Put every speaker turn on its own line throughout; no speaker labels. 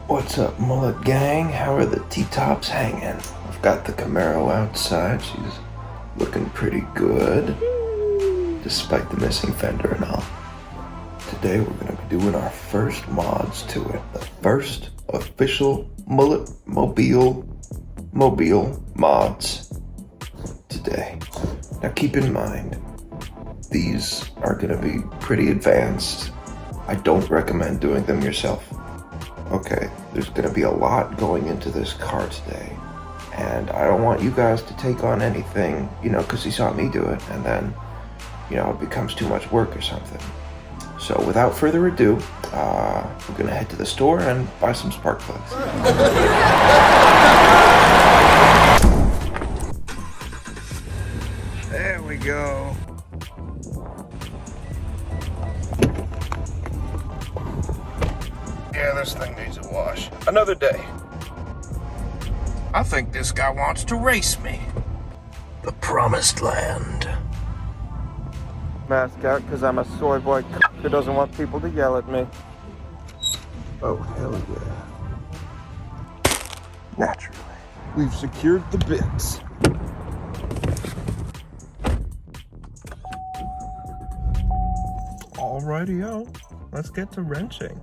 What's up, Mullet gang? How are the T-tops hanging? I've got the Camaro outside. She's looking pretty good, despite the missing fender and all. Today we're going to be doing our first mods to it. The first official Mullet Mobile mods today. Now keep in mind, these are going to be pretty advanced. I don't recommend doing them yourself. Okay, there's going to be a lot going into this car today, and I don't want you guys to take on anything, because you saw me do it, and then, it becomes too much work or something. So without further ado, we're going to head to the store and buy some spark plugs. There we go. Yeah, this thing needs a wash. Another day. I think this guy wants to race me. The promised land.
Mask out because I'm a soy boy who doesn't want people to yell at me.
Oh, hell yeah. Naturally.
We've secured the bits. Alrighty-o. Let's get to wrenching.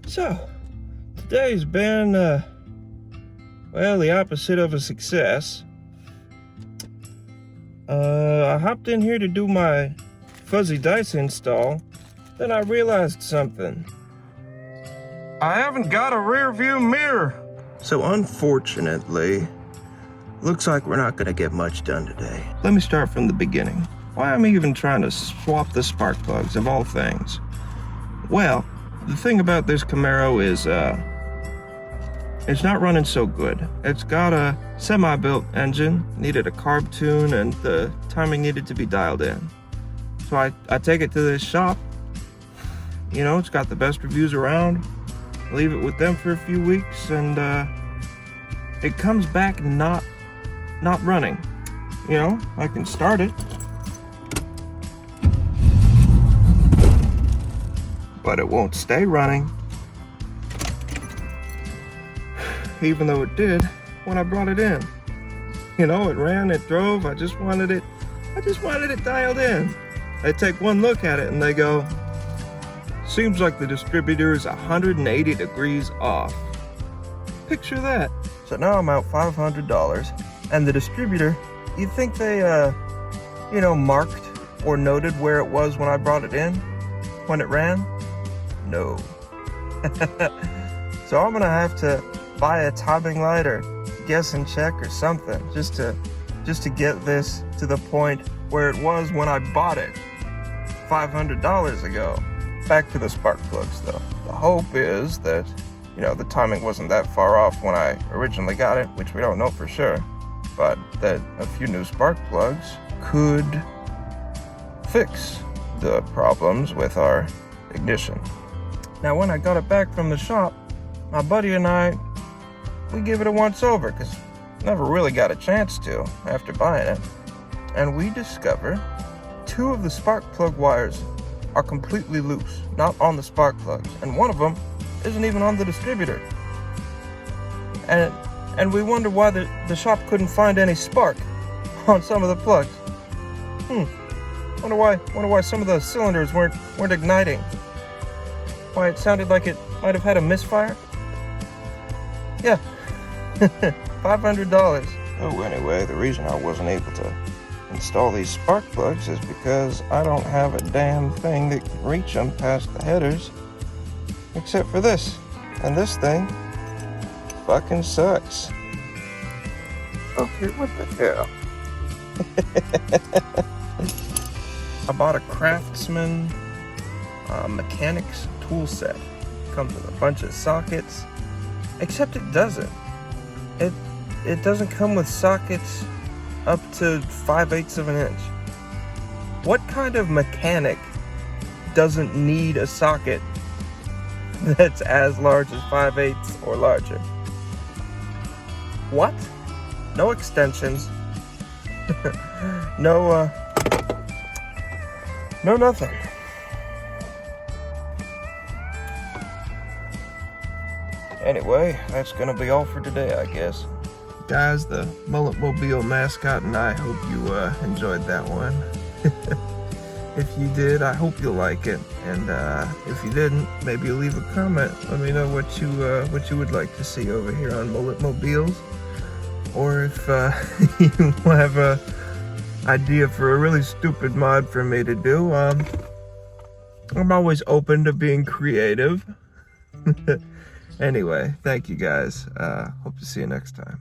So, today's been, well, the opposite of a success. I hopped in here to do my fuzzy dice install, then I realized something. I haven't got a rear view mirror. So unfortunately, looks like we're not gonna get much done today. Let me start from the beginning. Why am I even trying to swap the spark plugs of all things? Well, the thing about this Camaro is, it's not running so good. It's got a semi-built engine, needed a carb tune, and the timing needed to be dialed in. So I take it to this shop. It's got the best reviews around. Leave it with them for a few weeks, and it comes back not running. I can start it, but it won't stay running, even though it did when I brought it in. It ran, it drove. I just wanted it dialed in. They take one look at it and they go, seems like the distributor is 180 degrees off. Picture that. So now I'm out $500, and the distributor, you'd think they, marked or noted where it was when I brought it in, when it ran? No. So I'm gonna have to buy a timing light or guess and check or something just to get this to the point where it was when I bought it $500 ago. Back to the spark plugs though. The hope is that, the timing wasn't that far off when I originally got it, which we don't know for sure, but that a few new spark plugs could fix the problems with our ignition. Now, when I got it back from the shop, my buddy and I, we give it a once over, because never really got a chance to after buying it. And we discover 2 of the spark plug wires are completely loose, not on the spark plugs. And one of them isn't even on the distributor. And we wonder why the shop couldn't find any spark on some of the plugs. Wonder why some of the cylinders weren't igniting. Why it sounded like it might have had a misfire? Yeah, $500. Oh, anyway, the reason I wasn't able to install these spark plugs is because I don't have a damn thing that can reach them past the headers, except for this. And this thing fucking sucks. Okay, what the hell? I bought a Craftsman mechanic's tool set. Comes with a bunch of sockets, except it doesn't. It doesn't come with sockets up to 5/8 of an inch. What kind of mechanic doesn't need a socket that's as large as 5/8 or larger? What? No extensions. No nothing. Anyway, that's gonna be all for today, I guess. Guys, the Mullet Mobile mascot and I hope you enjoyed that one. If you did, I hope you like it. And if you didn't, maybe leave a comment. Let me know what you would like to see over here on Mullet Mobiles. Or if you have a idea for a really stupid mod for me to do, I'm always open to being creative. Anyway, thank you guys. Hope to see you next time.